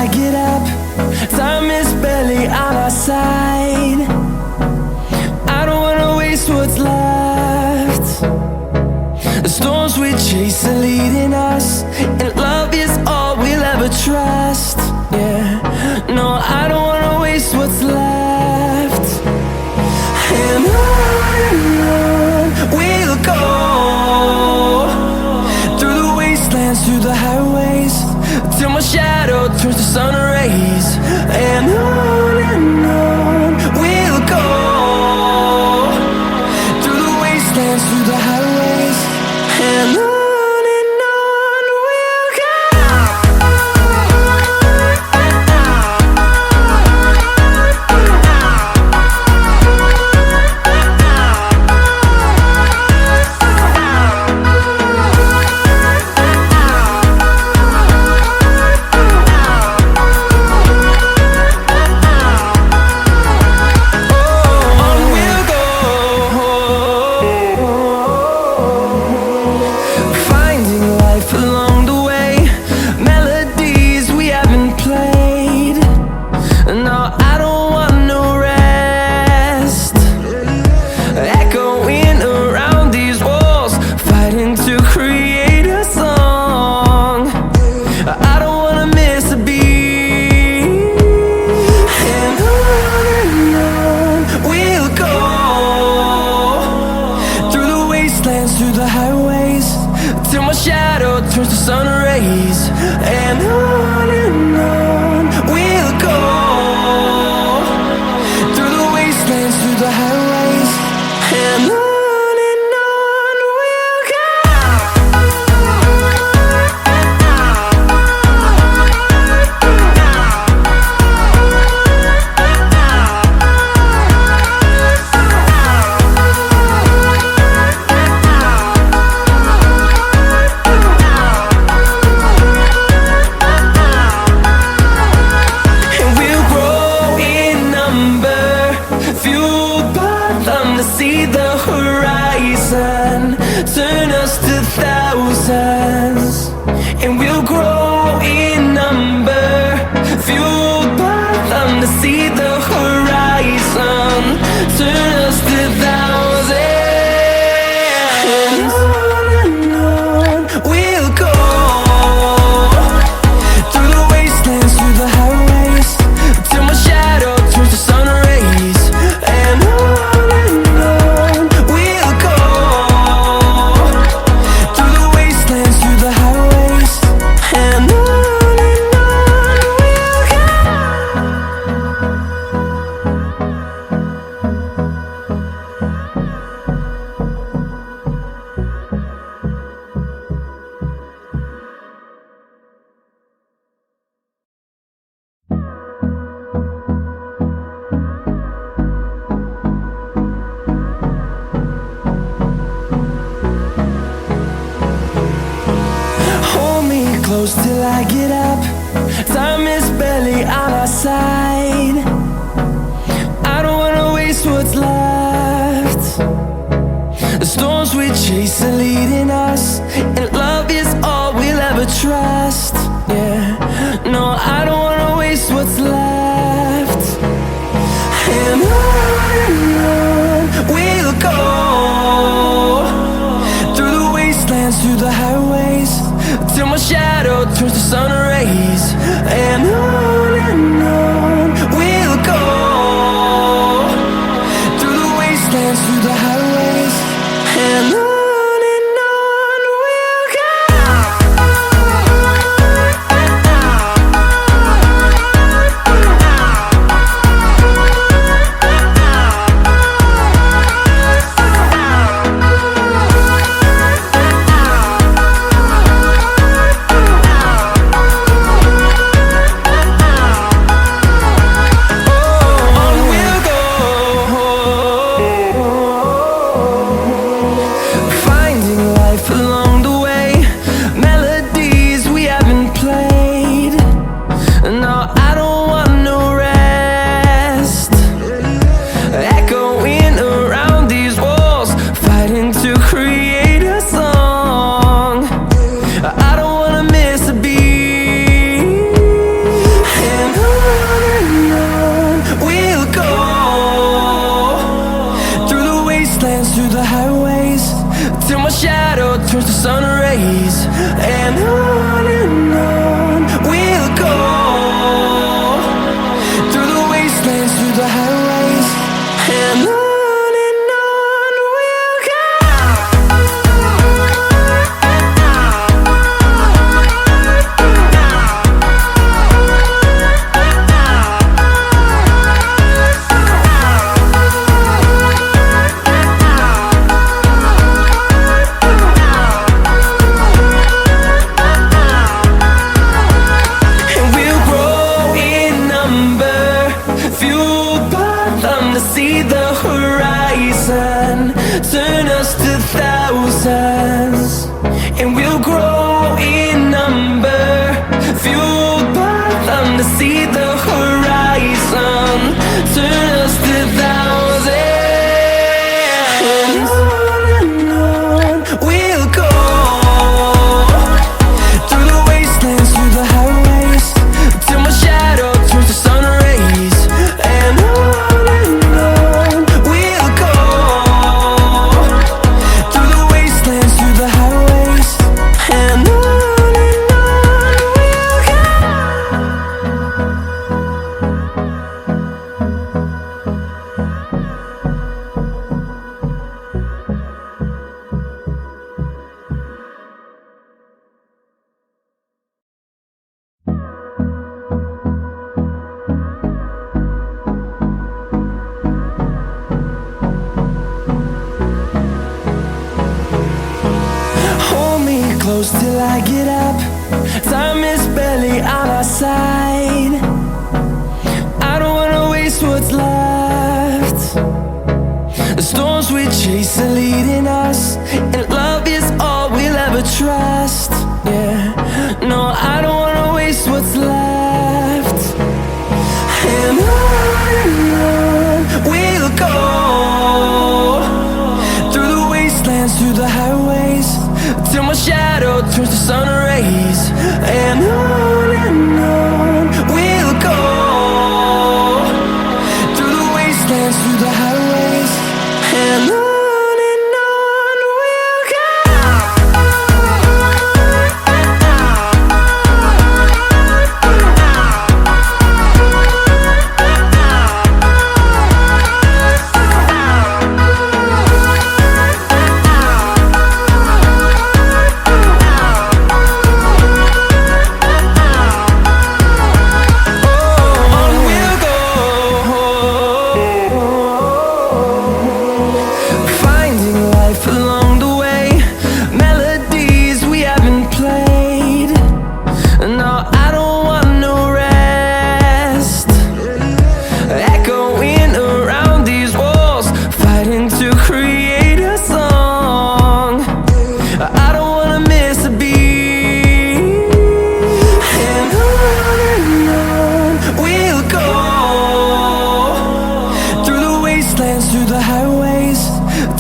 I get up. Time is barely on our side. I don't wanna waste what's left. The storms we chase are leading us, and love is all we'll ever trust. Yeah, no, I don't wanna waste what's left. And on we'll go, through the wastelands, through the highways, till my shadow turns to sun rays. And on we'll go, through the wastelands, through the highways, and on. Through the highways, till my shadow turns to sun rays. And on we'll go, through the wastelands, through the highways, and on. See the horizon turn us to thousands, and we'll grow in number, fueled by them. To see the horizon turn us to thousands, and on we'll go, through the wastelands, through the highways, till my shadow turns to sun rays. And on close till I get up. Time is barely on our side. I don't wanna waste what's left. The storms we chase are leading us, and love is all we'll ever trust. Yeah, no, I don't wanna waste what's left. And on we'll go, through the wastelands, through the highways, till my shadow turns to sun rays. And on we'll go, through the wastelands, through the highways, and on we'll rays. And on we'll go, through the wastelands, through the highways. And on we'll go. See the horizon, turn us to thousands, and we'll grow in number, fueled by them to see the horizon, turn us to thousands. And on we'll go, through the wastelands, through the highways, till my shadow turns to sun rays. And close till I get up. Time is barely on our side. I don't wanna waste what's left. The storms we chase are leading us, and love is all we'll ever trust. Yeah, no, I don't wanna waste what's left. And on we'll go, through the wastelands, through the highways, till my shadow turns to sun rays. And on we'll go, through the wastelands, through the highways. And on we'll go. Through the highways,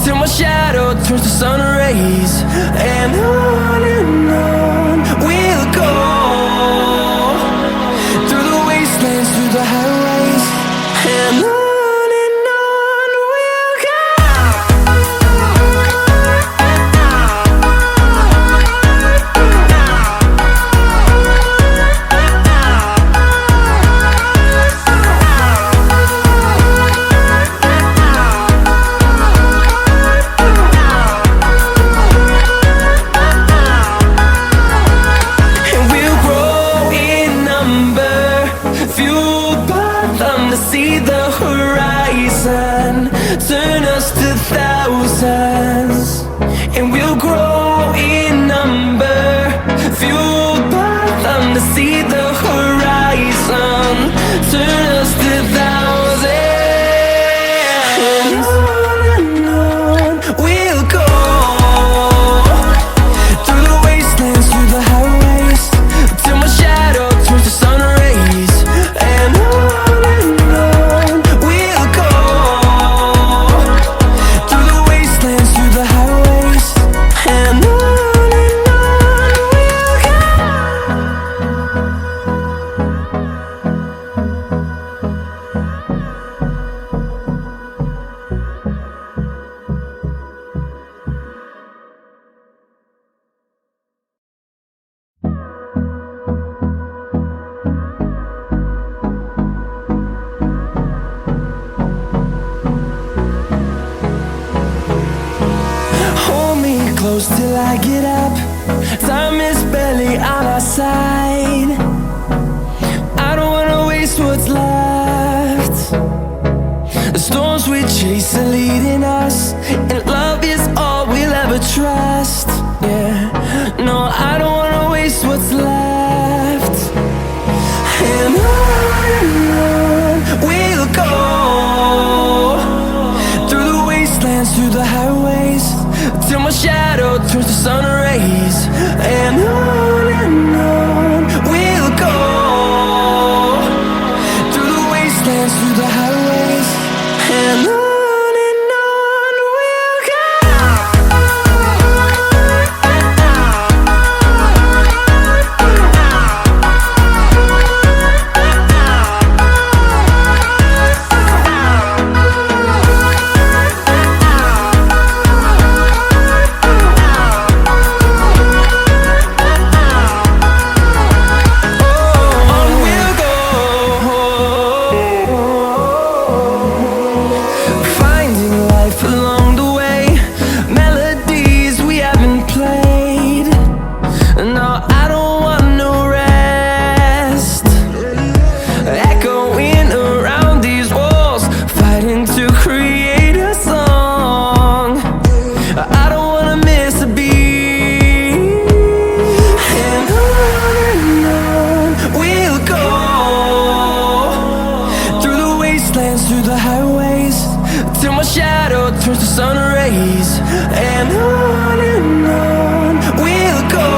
till my shadow turns to sun rays. And on we'll go, through the wastelands, through the highways. And on we'll go. See the horizon, turn us to thousands, and we'll grow in number, fueled by them to see the horizon, turn us to thousands. And on we'll go, through the wastelands, through the highways, till my shadow turns to sun rays. And we'll go, through the wastelands, through the highways. And on we'll go. close till I get up. Time is barely on our side. I don't wanna waste what's left. The storms we chase are leading us, and love is all we'll ever trust. Yeah, no, I don't wanna waste what's left. And on we'll go, through the wastelands, through the highways, till my shadow turns to sun rays. And on we'll go, through the wastelands, through the highways, and on we'll go. Through the highways, till my shadow turns to sun rays. And on we'll go,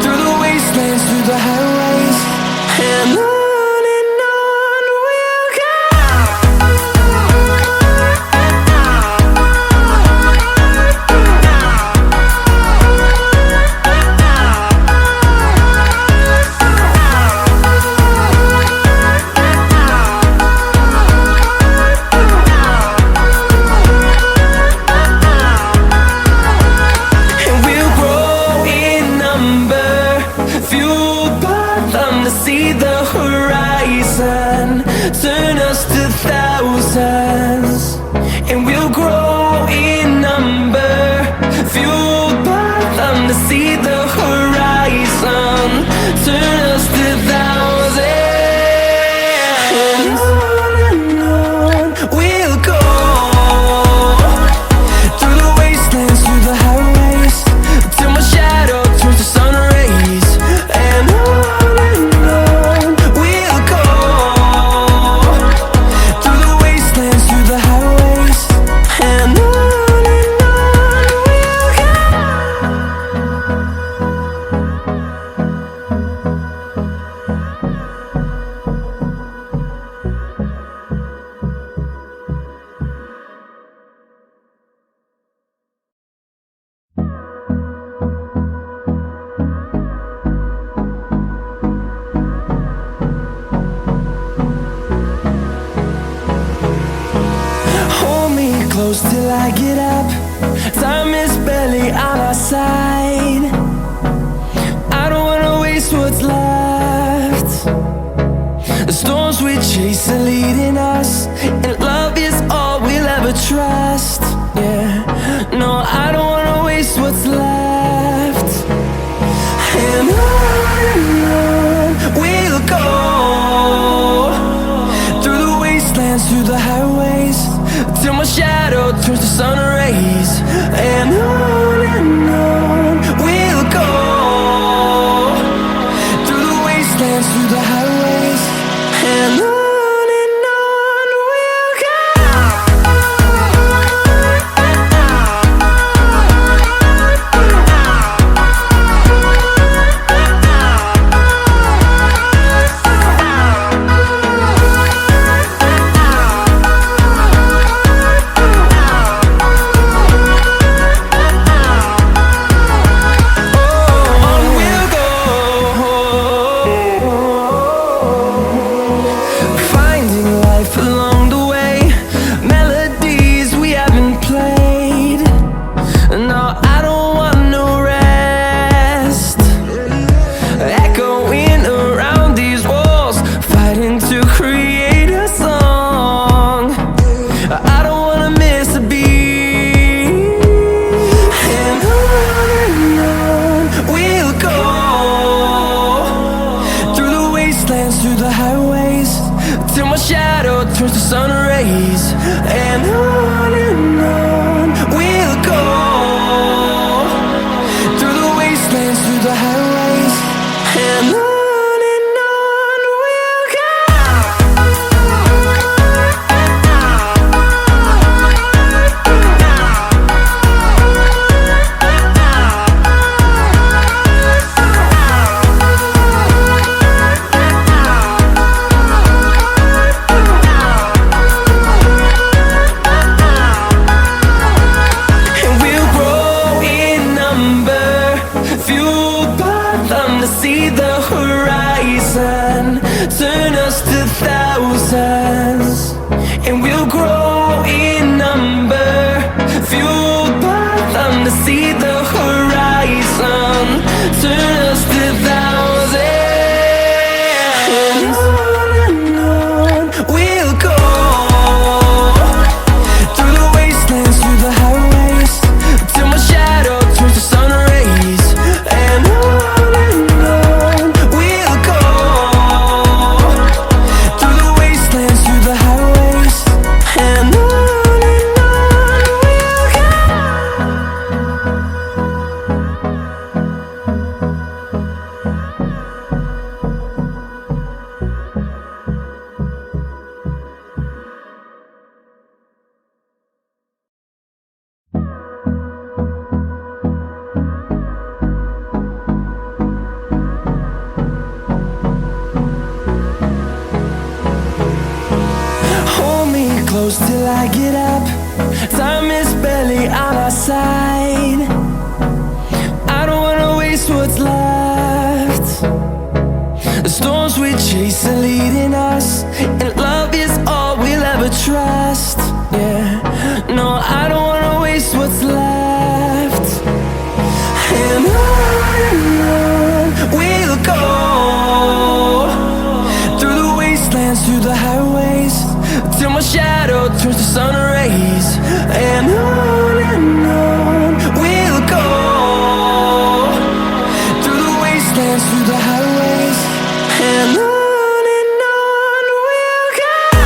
through the wastelands, through the highways, and on we'll go. See the horizon turn us to thousands, and we'll grow in number, fueled by them to see the horizon turn us to thousands. And on we'll go, through the wastelands, through the highways, till my shadow turns to sun rays. And close till I get up. Time is barely on our side. I don't wanna waste what's left. The storms we chase are leading us, and love is all we'll ever trust. Yeah, no, I don't wanna waste what's left. And on we'll go, through the wastelands, through the highways, till my shadow turns to sun rays. And on we'll go, through the wastelands, through the highways, and on we'll go. till my shadow turns to sun rays. And on we'll go, through the wastelands, through the highways, and on we'll go. See the horizon, turn us to thousands, and we'll grow in number, fueled by them to see the horizon, turn us to thousands. And on we'll go, through the wastelands, through the highways, till my shadow turns to sun rays. And close till I get up. Time is barely on our side. I don't wanna waste what's left. The storms we chase are leading us, and love is all we'll ever trust. Yeah, no, I don't wanna waste what's left. And on we'll go, through the wastelands, through the highways, till my shadow turns to sun rays.